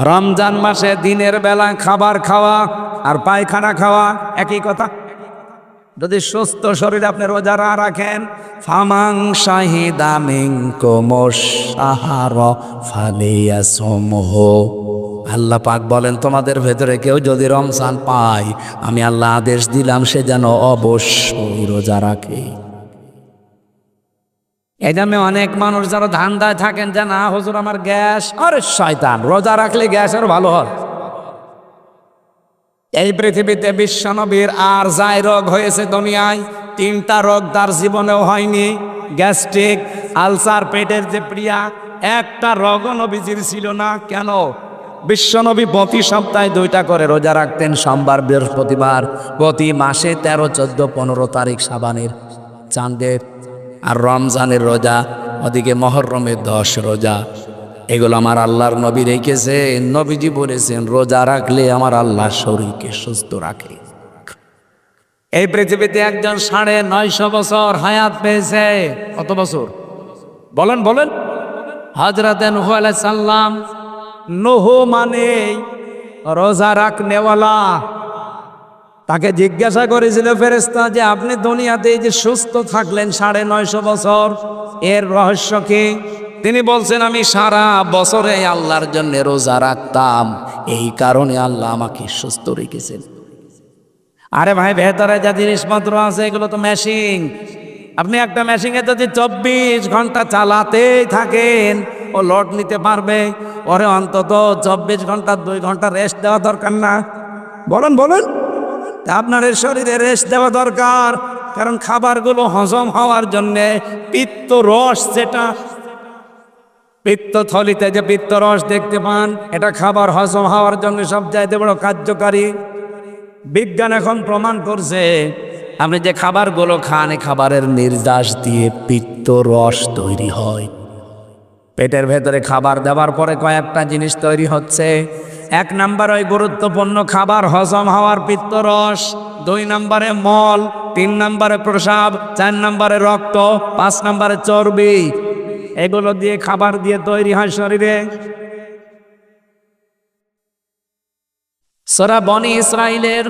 রমজান মাসে দিনের বেলা খাবার খাওয়া আর পায়খানা খাওয়া একই কথা। যদি সুস্থ শরীর আপনি রোজা না রাখেন, ফামাং শাহিদা মিনকুমুশ শাহরা ফালিয়াসুমহু, আল্লাহ পাক বলেন তোমাদের ভেতরে কেউ যদি রমজান পায়, আমি আল্লাহ আদেশ দিলাম সে যেন অবশ্যই রোজা রাখে। এই জন্য অনেক মানুষ যারা ধান্দায় থাকেন যে না হুজুর আমার গ্যাস, আরে শয়তান, রোজা রাখলে গ্যাসের ভালো হয়। এই পৃথিবীতে বিশ্বনবীর আর যাই রোগ হয়েছে দুনিয়ায়, তিনটা রোগ তার জীবনেও হয়নি। গ্যাস্ট্রিক, আলসার, পেটের যে প্রিয়া, একটা রোগও নবীজির ছিল না। কেন? বিশ্বনবী প্রতি সপ্তাহে 2টা করে রোজা রাখতেন, সোমবার বৃহস্পতিবার, প্রতি মাসে 13, 14, 15 তারিখ শাবানের চাঁদের, আর রমজানের রোজা, ওদিকে মহররমের 10 রোজা। এগুলো আমার আল্লাহর নবী রেখেছে। নবীজি বলেছেন রোজা রাখলে আমার আল্লাহ শরীরকে সুস্থ রাখে। এই পৃথিবীতে একজন 950 বছর হায়াত পেয়েছে। কত বছর বলেন বলেন? হযরত নূহ আলাইহিস সালাম। নূহ মানে রোজা রাখনেওয়ালা। তাকে জিজ্ঞাসা করেছিল ফেরেশতা যে আপনি দুনিয়াতে এই যে সুস্থ থাকলেন 950 বছর, এর রহস্য কি? তিনি বলছেন আমি সারা বছরে আল্লাহর জন্য রোজা রাখতাম, এই কারণে আল্লাহ আমাকে সুস্থ রেখেছেন। আরে ভাই, ভেতরে যা জিনিসপত্র আছে এগুলো তো মেশিন। আপনি একটা মেশিনে যদি 24 ঘন্টা চালাতেই থাকেন, ও লোড নিতে পারবে? ওরে অন্তত 24 ঘন্টা 2 ঘন্টা রেস্ট দেওয়া দরকার না? বলেন বলেন? আপনার শরীরে রেস্ট দেওয়া দরকার, কারণ খাবারগুলো হজম হওয়ার জন্যে পিত্ত রস, যেটা পিত্তথলিতে যে পিত্ত রস দেখতে পান, এটা খাবার হজম হওয়ার জন্য সবচাইতে বড় কার্যকারী। বিজ্ঞান এখন প্রমাণ করছে আপনি যে খাবারগুলো খান, এই খাবারের নির্যাস দিয়ে পিত্ত রস তৈরি হয়। পেটের ভেতরে খাবার দেওয়ার পরে কয়েকটা জিনিস তৈরি হচ্ছে। 1 নম্বর ওই গুরুত্বপূর্ণ খাবার হজম হওয়ার পিত্ত রস, 2 নম্বরে মল, 3 নম্বরে প্রস্রাব, 4 নম্বরে রক্ত, 5 নম্বরে চর্বি। এগুলো দিয়ে খাবার দিয়ে তৈরি হয় শরীরে। সূরা বনি ইসরাইলের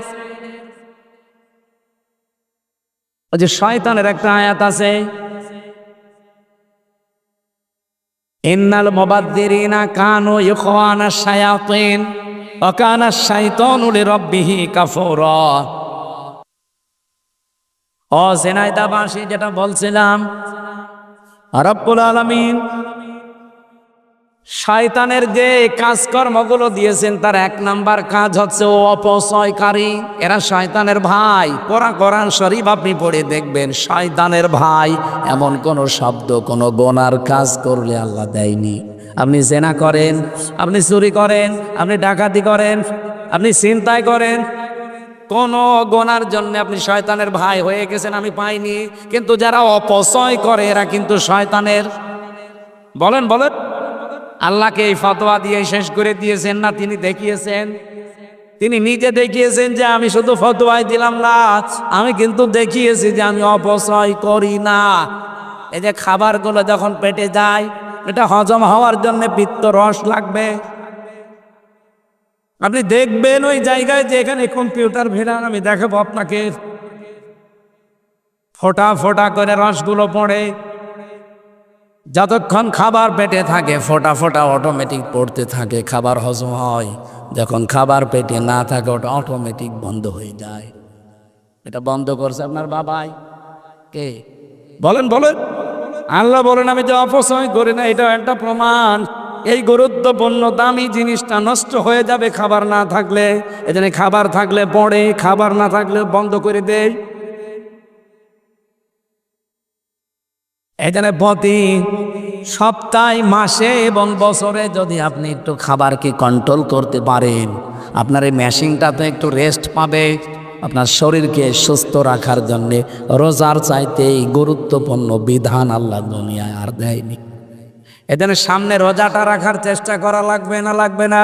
ওই যে শয়তানের একটা আয়াত আছে, ইন্নাল মুবাদ্দিরিনা কানু ইখওয়ানাশ শায়াতিন ওয়া কানাশ শাইতানু লিরাব্বিহি কাফুরা। ও জেনাইদাবাসী, যেটা বলছিলাম, রব্বুল আলামিন শয়তানের যে কাজকর্মগুলো দিয়েছেন, তার 1 নাম্বার কাজ হচ্ছে ও অপচয়কারী। এরা শয়তানের ভাই। কোরআন শরীফ আপনি পড়ে দেখবেন, শয়তানের ভাই এমন কোন শব্দ কোন গুনার কাজ করলে আল্লাহ দেয়নি। আপনি জেনা করেন, আপনি চুরি করেন, আপনি ডাকাতি করেন, আপনি ছিনতাই করেন, কোন গুনার জন্য আপনি শয়তানের ভাই হয়ে গেছেন আমি পাইনি। কিন্তু যারা অপচয় করে এরা কিন্তু শয়তানের। বলেন বলেন? আল্লাহকে এই ফতোয়া দিয়ে শেষ করে দিয়েছেন না? তিনি দেখিয়েছেন, তিনি নিজে দেখিয়েছেন যে আমি শুধু ফতোয়াই দিলাম না, আমি কিন্তু দেখিয়েছি যে আমি অপচয় করি না। এই যে খাবারগুলো যখন পেটে যায়, এটা হজম হওয়ার জন্য পিত্ত রস লাগবে। আপনি দেখবেন ওই জায়গায় যে এখানে কম্পিউটার ভেড়ান, আমি দেখাবো আপনাকে, ফোঁটা ফোঁটা করে রসগুলো পড়ে। যতক্ষণ খাবার পেটে থাকে ফোঁটা ফোঁটা অটোমেটিক পড়তে থাকে, খাবার হজম হয়। যখন খাবার পেটে না থাকে ওটা অটোমেটিক বন্ধ হয়ে যায়। এটা বন্ধ করছে আপনার বাবাই। কে? বলেন বলেন? আল্লাহ বলেন আমি যে অপচয় করি না, এটা একটা প্রমাণ। এই গুরুত্বপূর্ণ দামি জিনিসটা নষ্ট হয়ে যাবে খাবার না থাকলে। এজন্য খাবার থাকলে পড়ে, খাবার না থাকলে বন্ধ করে দেয়। এখানে প্রতি সপ্তাহে, মাসে এবং বছরে যদি আপনি একটু খাবারকে কন্ট্রোল করতে পারেন, আপনার এই মেশিনটা তো একটু রেস্ট পাবে। আপনার শরীরকে সুস্থ রাখার জন্যে রোজার চাইতে এই গুরুত্বপূর্ণ বিধান আল্লাহ দুনিয়ায় আর দেয়নি। এজন্য সামনে রোজাটা রাখার চেষ্টা করা লাগবে না? লাগবে না?